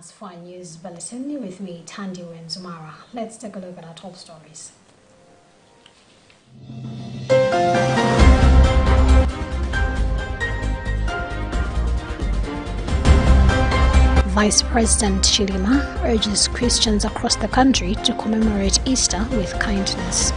Class 5 News Bulletin with me, Tandy Wenzumara. Let's take a look at our top stories. Vice President Chilima urges Christians across the country to commemorate Easter with kindness.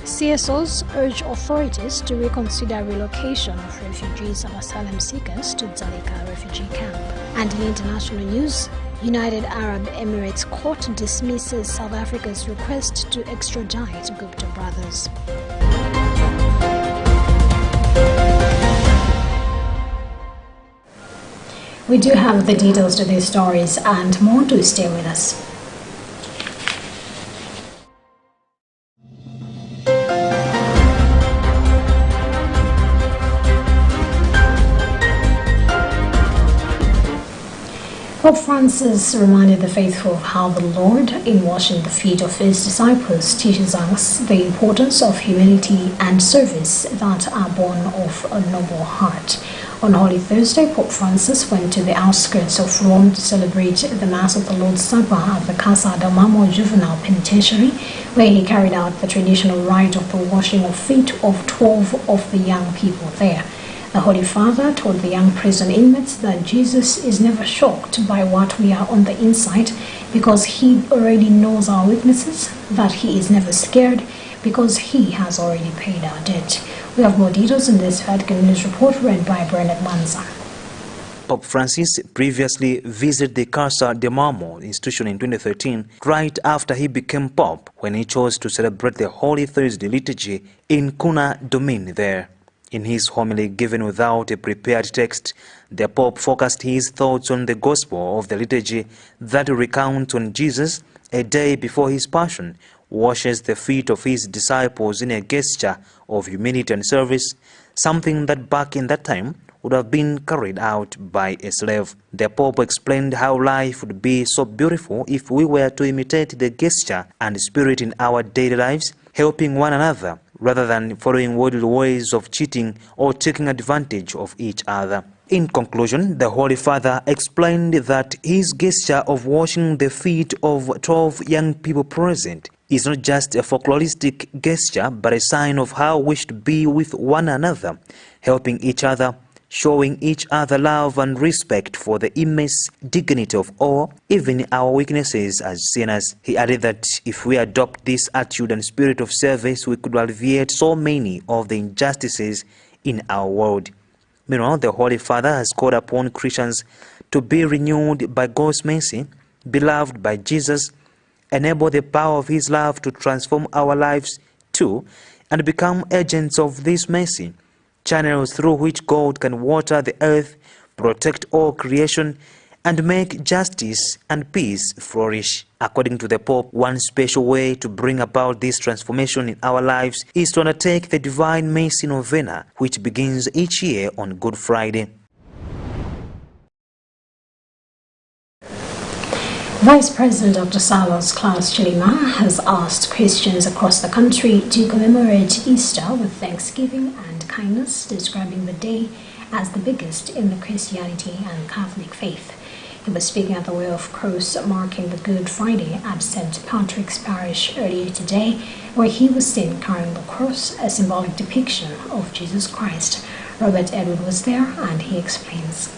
CSOs urge authorities to reconsider relocation of refugees and asylum seekers to Dzaleka refugee camp. And in international news, United Arab Emirates court dismisses South Africa's request to extradite Gupta brothers. We do have the details to these stories and more. Do stay with us. Pope Francis reminded the faithful of how the Lord, in washing the feet of his disciples, teaches us the importance of humility and service that are born of a noble heart. On Holy Thursday, Pope Francis went to the outskirts of Rome to celebrate the Mass of the Lord's Supper at the Casa del Marmo Juvenile Penitentiary, where he carried out the traditional rite of the washing of feet of 12 of the young people there. The Holy Father told the young prison inmates that Jesus is never shocked by what we are on the inside because he already knows our weaknesses, that he is never scared because he has already paid our debt. We have more details in this Vatican News report read by Bernard Manza. Pope Francis previously visited the Casa del Marmo institution in 2013, right after he became Pope, when he chose to celebrate the Holy Thursday liturgy in Cuna Domini there. In his homily given without a prepared text, the Pope focused his thoughts on the Gospel of the liturgy that recounts when Jesus, a day before his passion, washes the feet of his disciples in a gesture of humility and service, something that back in that time would have been carried out by a slave. The Pope explained how life would be so beautiful if we were to imitate the gesture and spirit in our daily lives, helping one another, rather than following worldly ways of cheating or taking advantage of each other. In conclusion, the Holy Father explained that his gesture of washing the feet of 12 young people present is not just a folkloristic gesture, but a sign of how we should be with one another, helping each other, showing each other love and respect for the immense dignity of all, even our weaknesses as sinners. He added that if we adopt this attitude and spirit of service, we could alleviate so many of the injustices in our world. Meanwhile, the Holy Father has called upon Christians to be renewed by God's mercy, beloved by Jesus, enable the power of his love to transform our lives too, and become agents of this mercy, channels through which God can water the earth, protect all creation, and make justice and peace flourish. According to the Pope, one special way to bring about this transformation in our lives is to undertake the Divine Mercy Novena, which begins each year on Good Friday. Vice President Dr. Salus Klaus Chilima has asked Christians across the country to commemorate Easter with thanksgiving and kindness, describing the day as the biggest in the Christianity and Catholic faith. He was speaking at the Way of Cross marking the Good Friday at St. Patrick's Parish earlier today, where he was seen carrying the cross, a symbolic depiction of Jesus Christ. Robert Edward was there and he explains.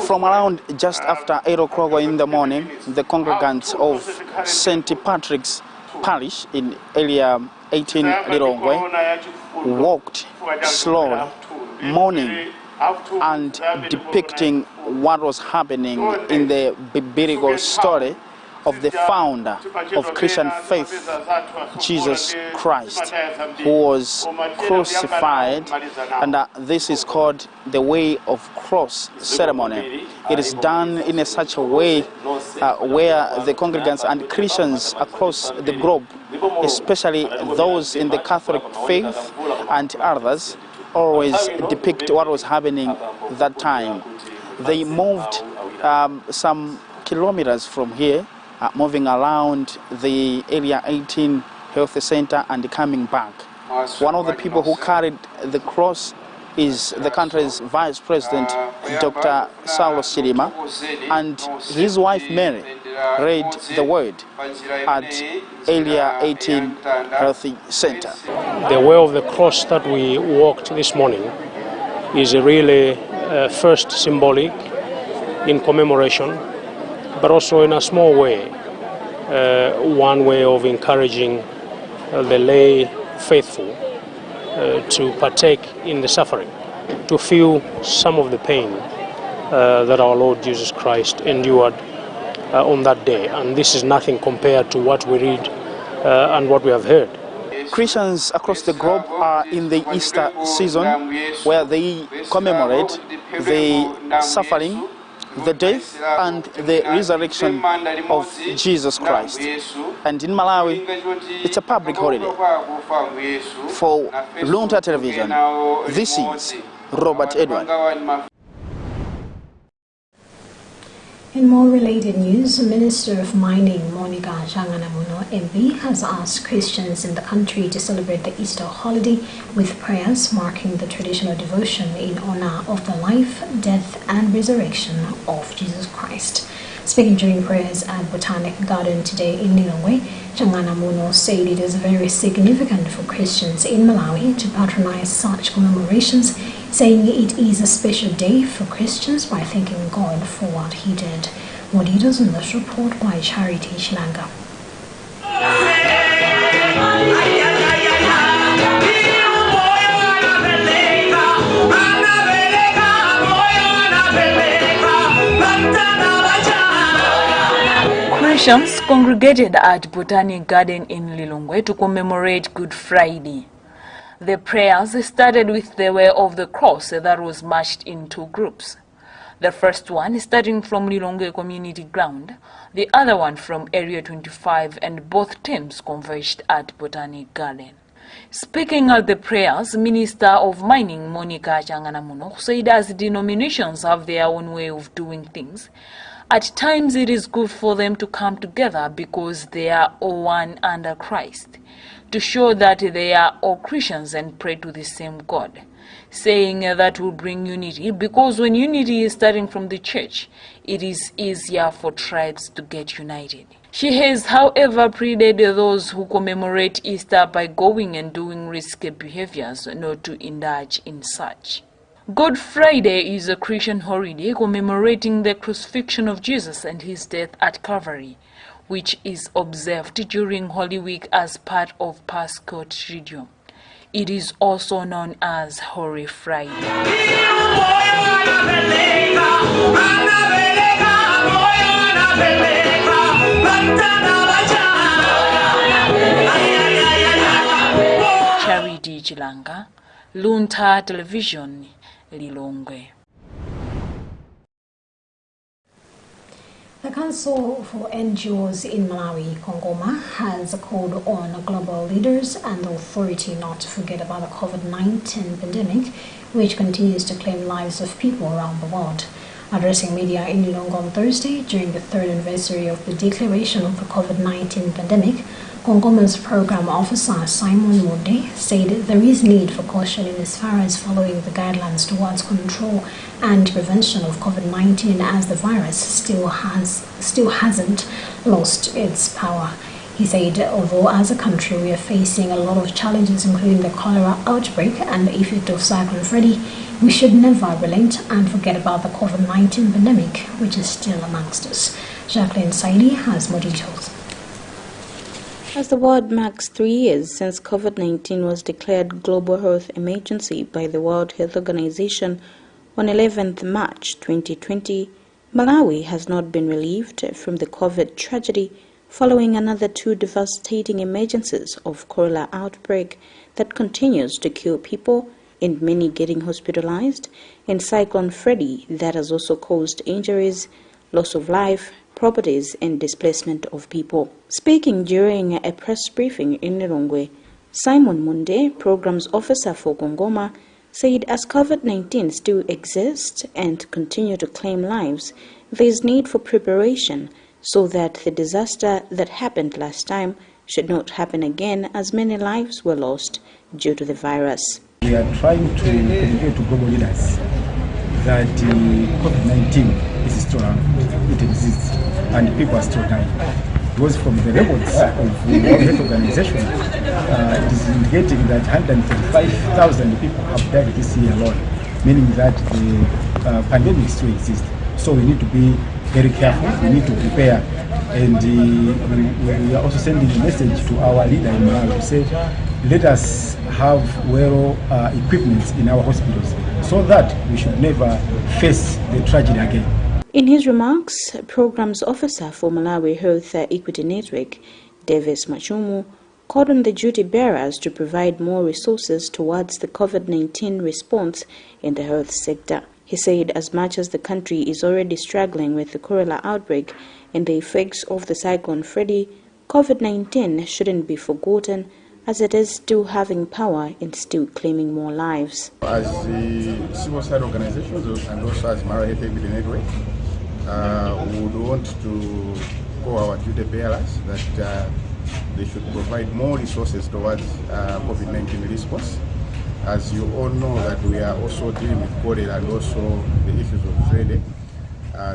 From around just after 8 o'clock in the morning, the congregants of St. Patrick's Parish in area 18 Lilongwe walked slowly, mourning and depicting what was happening in the biblical story of the founder of Christian faith, Jesus Christ, who was crucified, and this is called the Way of Cross ceremony. It is done in such a way where the congregants and Christians across the globe especially those in the Catholic faith and others, always depict what was happening that time. They moved some kilometers from here, moving around the Area 18 Health Center and coming back. One of the people who carried the cross is the country's Vice President, Dr. Saulo Chilima, and his wife Mary read the word at Area 18 Health Center. The way of the cross that we walked this morning is really first symbolic in commemoration, but also in a small way, one way of encouraging the lay faithful to partake in the suffering, to feel some of the pain that our Lord Jesus Christ endured on that day. And this is nothing compared to what we read and what we have heard. Christians across the globe are in the Easter season, where they commemorate the suffering, the death and the resurrection of Jesus Christ. And in Malawi, it's a public holiday. For Luntha television, this is Robert Edward. In more related news, Minister of Mining Monica Changanamuno MP has asked Christians in the country to celebrate the Easter holiday with prayers marking the traditional devotion in honor of the life, death and resurrection of Jesus Christ. Speaking during prayers at Botanic Garden today in Lilongwe, Changanamuno said it is very significant for Christians in Malawi to patronize such commemorations, saying it is a special day for Christians by thanking God for what he did. More details in this report by Charity Chilanga. Christians congregated at Botanic Garden in Lilongwe to commemorate Good Friday. The prayers started with the way of the cross that was marched in two groups. The first one starting from Lilongwe Community Ground, the other one from Area 25, and both teams converged at Botanic Garden. Speaking at the prayers, Minister of Mining Monica Changanamuno said as denominations have their own way of doing things, at times it is good for them to come together because they are all one under Christ, to show that they are all Christians and pray to the same God, saying that will bring unity, because when unity is starting from the church, it is easier for tribes to get united. She has, however, pleaded those who commemorate Easter by going and doing risky behaviors not to indulge in such. Good Friday is a Christian holiday commemorating the crucifixion of Jesus and his death at Calvary, which is observed during Holy Week as part of Paschal Triduum. It is also known as Holy Friday. Charity Chilanga, Luntha Television, Lilongwe. The Council for NGOs in Malawi, Kongoma, has called on global leaders and the authority not to forget about the COVID-19 pandemic, which continues to claim lives of people around the world. Addressing media in Lilongwe on Thursday during the third anniversary of the declaration of the COVID-19 pandemic, Kongoma's program officer Simon Monde said there is need for caution in as far as following the guidelines towards control and prevention of COVID-19, as the virus still hasn't lost its power. He said, although as a country we are facing a lot of challenges, including the cholera outbreak and the effect of Cyclone Freddy, we should never relent and forget about the COVID-19 pandemic, which is still amongst us. Jacqueline Saidi has more details. As the world marks 3 years since COVID-19 was declared global health emergency by the World Health Organization on 11th March 2020, Malawi has not been relieved from the COVID tragedy following another 2 devastating emergencies of cholera outbreak that continues to kill people and many getting hospitalized, and Cyclone Freddy that has also caused injuries, loss of life, properties and displacement of people. Speaking during a press briefing in Lilongwe, Simon Munde, Programs Officer for Gongoma, said as COVID-19 still exists and continue to claim lives, there is need for preparation so that the disaster that happened last time should not happen again, as many lives were lost due to the virus. We are trying to communicate to global leaders that COVID-19 is still around, it exists, and people are still dying. Because from the records of the World Health Organization, it is indicating that 135,000 people have died this year alone, meaning that the pandemic still exists. So we need to be very careful, we need to prepare, and we are also sending a message to our leader in Malawi to say, let us have well equipment in our hospitals so that we should never face the tragedy again. In his remarks, Programs Officer for Malawi Health Equity Network, Davis Machumu, called on the duty bearers to provide more resources towards the COVID-19 response in the health sector. He said as much as the country is already struggling with the cholera outbreak and the effects of the Cyclone Freddy, COVID-19 shouldn't be forgotten, as it is still having power and still claiming more lives. As the civil side organizations and also as Malawi Health Equity Network, we would want to call our duty bearers that they should provide more resources towards COVID-19 response. As you all know that we are also dealing with cholera and also the issues of trade,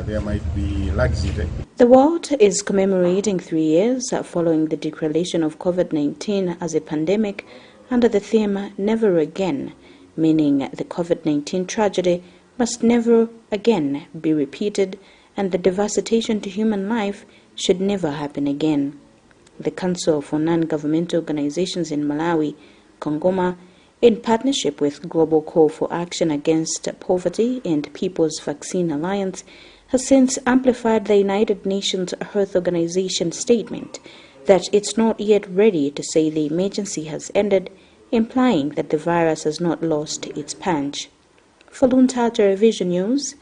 there might be laxity. The world is commemorating 3 years following the declaration of COVID-19 as a pandemic under the theme Never Again, meaning the COVID-19 tragedy must never again be repeated and the devastation to human life should never happen again. The Council for Non-Governmental Organizations in Malawi, Gongoma, in partnership with Global Call for Action Against Poverty and People's Vaccine Alliance, has since amplified the United Nations Health Organization statement that it's not yet ready to say the emergency has ended, implying that the virus has not lost its punch. For Luntha Television News,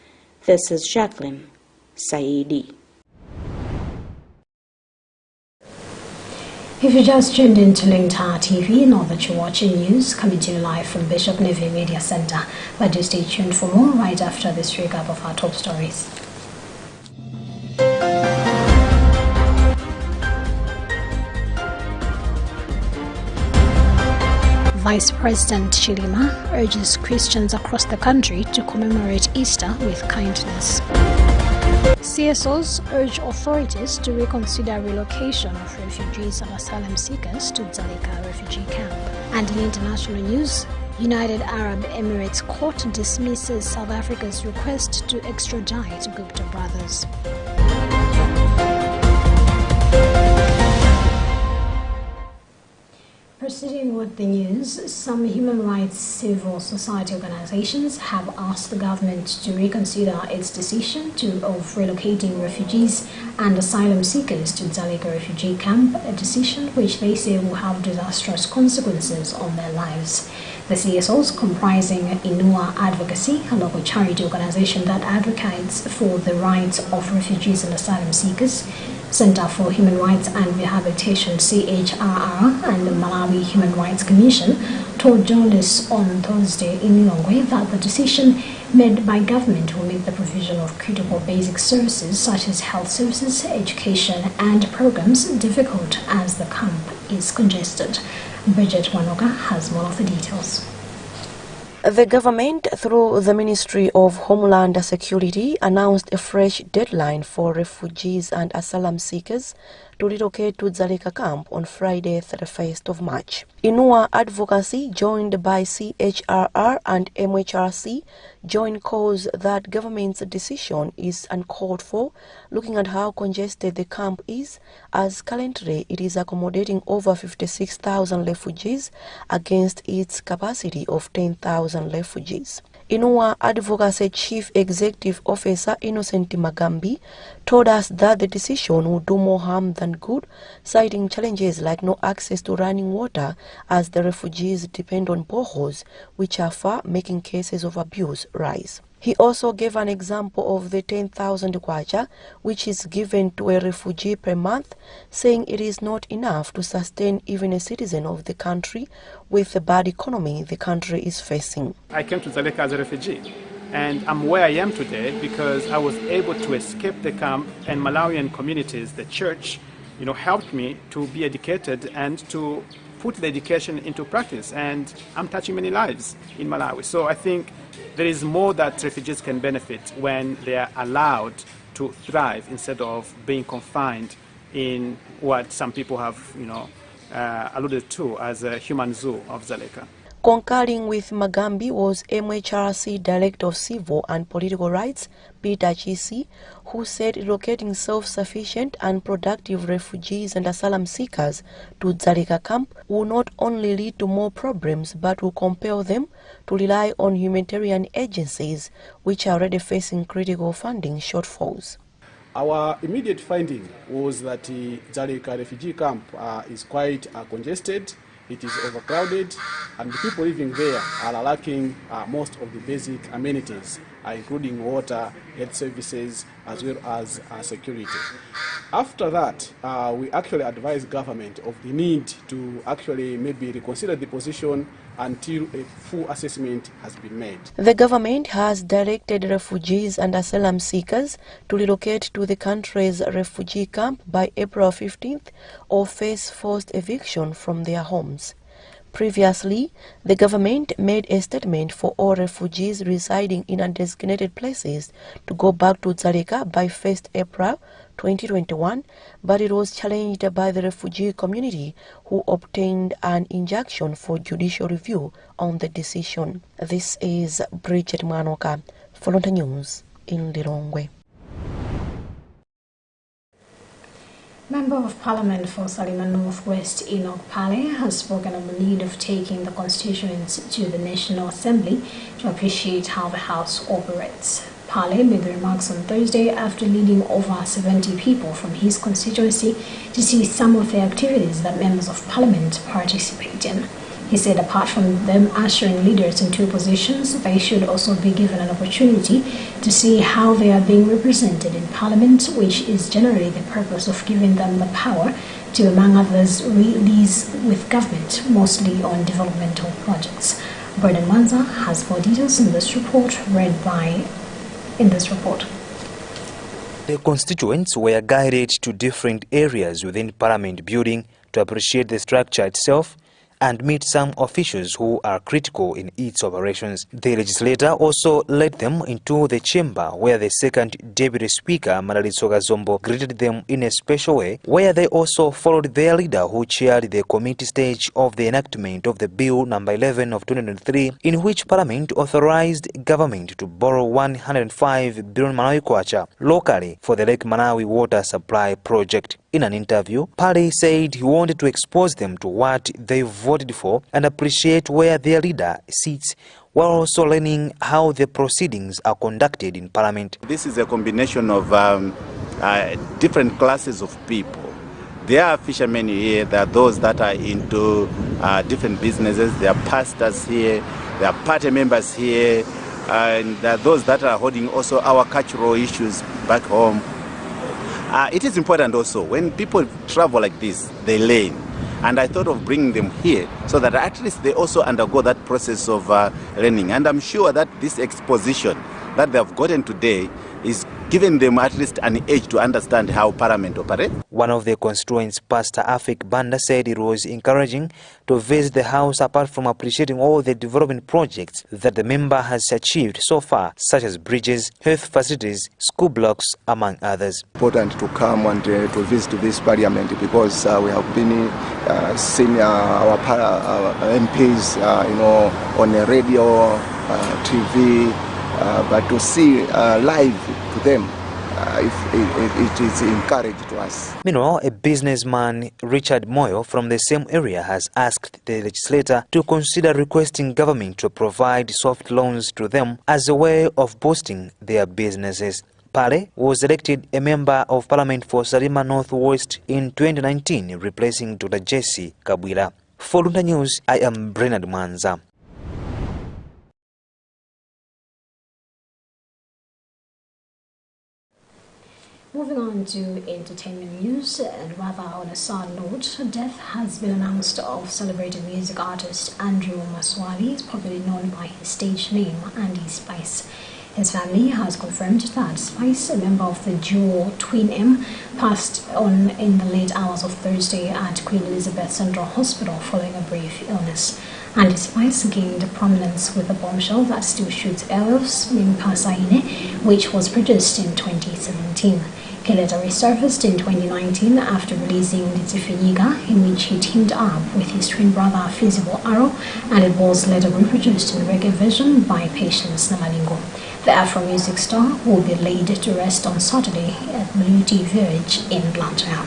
this is Jacqueline Saidi. If you just tuned in to Luntha TV, know that you're watching news coming to you live from Bishop Neve Media Center. But do stay tuned for more right after this recap of our top stories. Vice President Chilima urges Christians across the country to commemorate Easter with kindness. CSOs urge authorities to reconsider relocation of refugees and asylum seekers to Dzaleka refugee camp. And in international news, United Arab Emirates court dismisses South Africa's request to extradite Gupta brothers. Proceeding with the news, some human rights civil society organizations have asked the government to reconsider its decision of relocating refugees and asylum seekers to Dzaleka refugee camp, a decision which they say will have disastrous consequences on their lives. The CSOs, comprising Inua Advocacy, a local charity organization that advocates for the rights of refugees and asylum seekers, Center for Human Rights and Rehabilitation CHRR, and the Malawi Human Rights Commission, told journalists on Thursday in Lilongwe that the decision made by government will make the provision of critical basic services such as health services, education and programs difficult as the camp is congested. Bridget Wanoka has more of the details. The government, through the Ministry of Homeland Security, announced a fresh deadline for refugees and asylum seekers to relocate to Dzaleka camp on Friday, 31st of March. Inua Advocacy, joined by CHRR and MHRC, joined calls that government's decision is uncalled for, looking at how congested the camp is, as currently it is accommodating over 56,000 refugees against its capacity of 10,000 refugees. Inua Advocacy Chief Executive Officer Innocent Magambi told us that the decision will do more harm than good, citing challenges like no access to running water as the refugees depend on boreholes, which are far, making cases of abuse rise. He also gave an example of the 10,000 kwacha, which is given to a refugee per month, saying it is not enough to sustain even a citizen of the country with the bad economy the country is facing. I came to Dzaleka as a refugee, and I'm where I am today because I was able to escape the camp, and Malawian communities, the church, helped me to be educated and to put the education into practice, and I'm touching many lives in Malawi. So I think there is more that refugees can benefit when they are allowed to thrive instead of being confined in what some people have, alluded to as a human zoo of Dzaleka. Concurring with Magambi was MHRC Director of Civil and Political Rights, Peter Chisi, who said relocating self-sufficient and productive refugees and asylum seekers to Dzaleka camp will not only lead to more problems but will compel them to rely on humanitarian agencies which are already facing critical funding shortfalls. Our immediate finding was that Dzaleka refugee camp is quite congested. It is overcrowded, and the people living there are lacking most of the basic amenities, including water, health services, as well as security. After that, we actually advised government of the need to actually maybe reconsider the position until a full assessment has been made. The government has directed refugees and asylum seekers to relocate to the country's refugee camp by April 15th or face forced eviction from their homes. Previously, the government made a statement for all refugees residing in undesignated places to go back to Dzaleka by 1st April 2021, but it was challenged by the refugee community who obtained an injunction for judicial review on the decision. This is Bridget Mwanoka for Luntha News in Lilongwe. Member of Parliament for Salima Northwest Enoch Pale has spoken of the need of taking the constituents to the National Assembly to appreciate how the House operates. Pale made the remarks on Thursday after leading over 70 people from his constituency to see some of the activities that members of Parliament participate in. He said apart from them ushering leaders into positions, they should also be given an opportunity to see how they are being represented in Parliament, which is generally the purpose of giving them the power to, among others, liaise with government, mostly on developmental projects. Brendan Manza has more details in this report, in this report. The constituents were guided to different areas within Parliament building to appreciate the structure itself and meet some officials who are critical in its operations. The legislator also led them into the chamber where the second deputy speaker, Madalitsoga Zombo, greeted them in a special way, where they also followed their leader who chaired the committee stage of the enactment of the Bill number 11 of 2003, in which Parliament authorized government to borrow 105 billion Malawi kwacha locally for the Lake Malawi water supply project. In an interview, Pale said he wanted to expose them to what they voted for and appreciate where their leader sits, while also learning how the proceedings are conducted in Parliament. This is a combination of different classes of people. There are fishermen here, there are those that are into different businesses, there are pastors here, there are party members here, and there are those that are holding also our cultural issues back home. It is important also, when people travel like this, they learn. And I thought of bringing them here so that at least they also undergo that process of learning. And I'm sure that this exposition that they have gotten today is giving them at least an edge to understand how Parliament operates. One of the constituents, Pastor Afik Banda, said it was encouraging to visit the House apart from appreciating all the development projects that the member has achieved so far, such as bridges, health facilities, school blocks, among others. Important to come and to visit this Parliament because we have been seeing our MPs, on the radio, TV, but to see live to them, it is encouraged to us. Meanwhile, a businessman, Richard Moyo, from the same area has asked the legislator to consider requesting government to provide soft loans to them as a way of boosting their businesses. Pale was elected a member of Parliament for Salima Northwest in 2019, replacing Dr. Jesse Kabwila. For Luntha News, I am Brendan Manza. Moving on to entertainment news, and rather on a sad note, death has been announced of celebrated music artist Andrew Maswali, popularly known by his stage name Andy Spice. His family has confirmed that Spice, a member of the duo Twin M, passed on in the late hours of Thursday at Queen Elizabeth Central Hospital following a brief illness. Andy Spice gained prominence with the bombshell that still shoots Elves, Mimpasaine, which was produced in 2017. He later resurfaced in 2019 after releasing Litifiniga, in which he teamed up with his twin brother Feasible Arrow, and it was later reproduced in reggae version by Patience Namalingo. The Afro music star will be laid to rest on Saturday at Maluti Village in Luntha.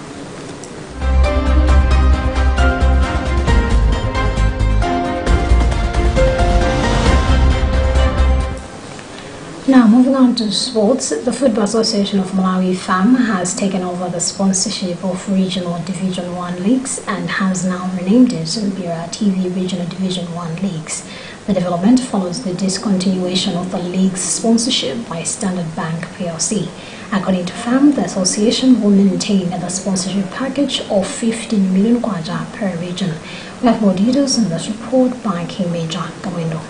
Now, moving on to sports, the Football Association of Malawi FAM has taken over the sponsorship of regional Division 1 leagues and has now renamed it Bira TV Regional Division 1 Leagues. The development follows the discontinuation of the league's sponsorship by Standard Bank PLC. According to FAM, the association will maintain the sponsorship package of 15 million kwacha per region. We have more details in this report by King Major Gawendo.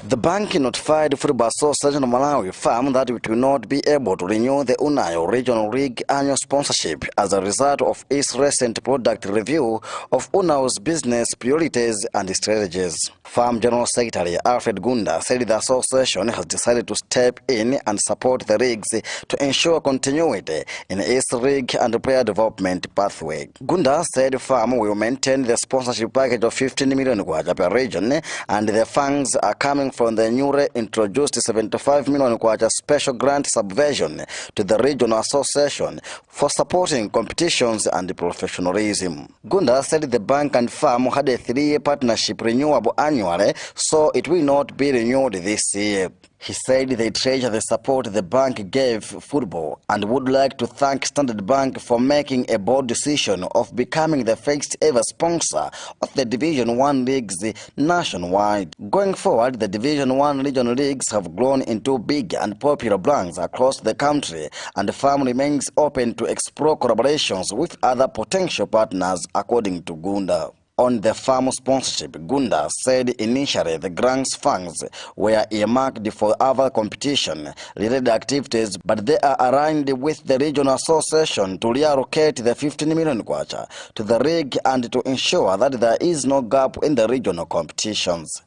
The bank notified Football Association of Malawi FAM that it will not be able to renew the Unayo Regional League annual sponsorship as a result of its recent product review of Unayo's business priorities and strategies. FAM General Secretary Alfred Gunda said the association has decided to step in and support the leagues to ensure continuity in its league and player development pathway. Gunda said FAM will maintain the sponsorship package of 15 million kwacha per region, and the funds are coming from the newly introduced 75 million kwacha special grant subversion to the regional association for supporting competitions and professionalism. Gunda said the bank and FAM had a 3-year partnership renewable annually, so it will not be renewed this year. He said they treasure the support the bank gave football and would like to thank Standard Bank for making a bold decision of becoming the first ever sponsor of the Division 1 leagues nationwide. Going forward, the Division 1 regional leagues have grown into big and popular brands across the country, and the firm remains open to explore collaborations with other potential partners, according to Gunda. On the farm sponsorship, Gunda said initially the grants funds were earmarked for other competition-related activities, but they are aligned with the regional association to reallocate the 15 million kwacha to the league and to ensure that there is no gap in the regional competitions.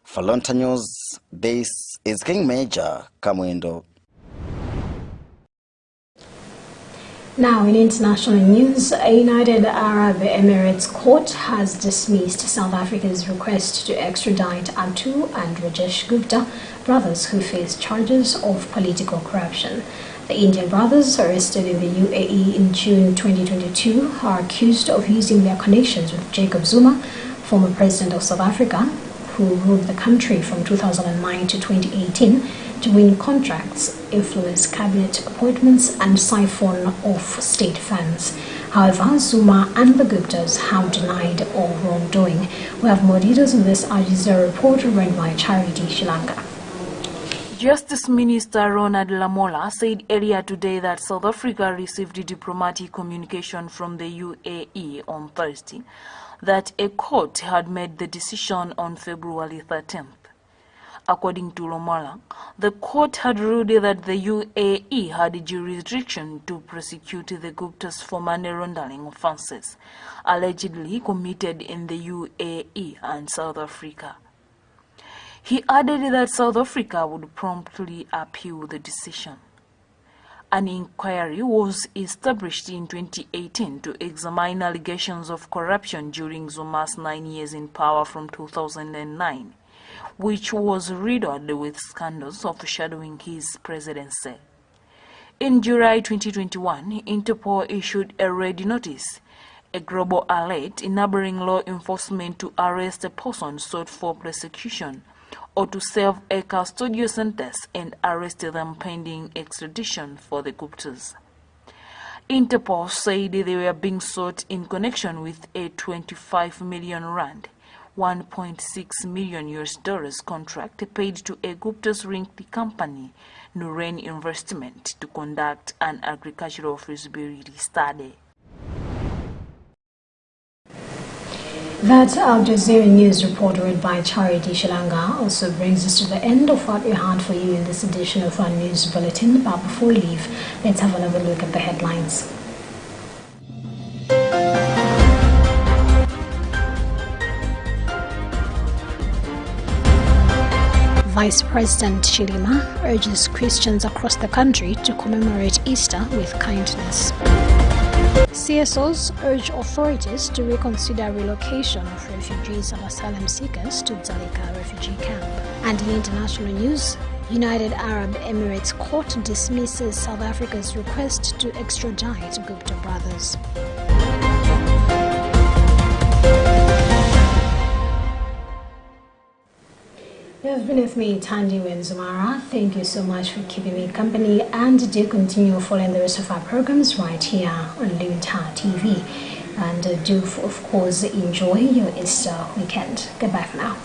For Luntha News, this is King Major Kamwindo. Now, in international news, a United Arab Emirates court has dismissed South Africa's request to extradite Atu and Rajesh Gupta, brothers who face charges of political corruption. The Indian brothers, arrested in the UAE in June 2022, are accused of using their connections with Jacob Zuma, former president of South Africa, who ruled the country from 2009 to 2018, to win contracts, influence cabinet appointments, and siphon off state funds. However, Zuma and the Guptas have denied all wrongdoing. We have more details in this Al Jazeera report read by Charity Sri Lanka. Justice Minister Ronald Lamola said earlier today that South Africa received diplomatic communication from the UAE on Thursday that a court had made the decision on February 13th. According to Lamola, the court had ruled that the UAE had jurisdiction to prosecute the Gupta's for money laundering offences allegedly committed in the UAE and South Africa. He added that South Africa would promptly appeal the decision. An inquiry was established in 2018 to examine allegations of corruption during Zuma's 9 years in power from 2009, which was riddled with scandals overshadowing his presidency. In July 2021, Interpol issued a red notice, a global alert enabling law enforcement to arrest a person sought for prosecution or to serve a custodial sentence and arrest them pending extradition for the Guptas. Interpol said they were being sought in connection with a 25 million rand $1.6 million contract paid to a Gupta's Rinki company, Nurain Investment, to conduct an agricultural feasibility study. That Al Jazeera News report read by Charity Shalanga also brings us to the end of what we had for you in this edition of our news bulletin. But before we leave, let's have another look at the headlines. Vice President Chilima urges Christians across the country to commemorate Easter with kindness. CSOs urge authorities to reconsider relocation of refugees and asylum seekers to Dzaleka refugee camp. And in international news, United Arab Emirates court dismisses South Africa's request to extradite Gupta brothers. You have been with me, Tandy Wenzumara. Thank you so much for keeping me company, and do continue following the rest of our programs right here on Luntha TV. And do, of course, enjoy your Easter weekend. Goodbye for now.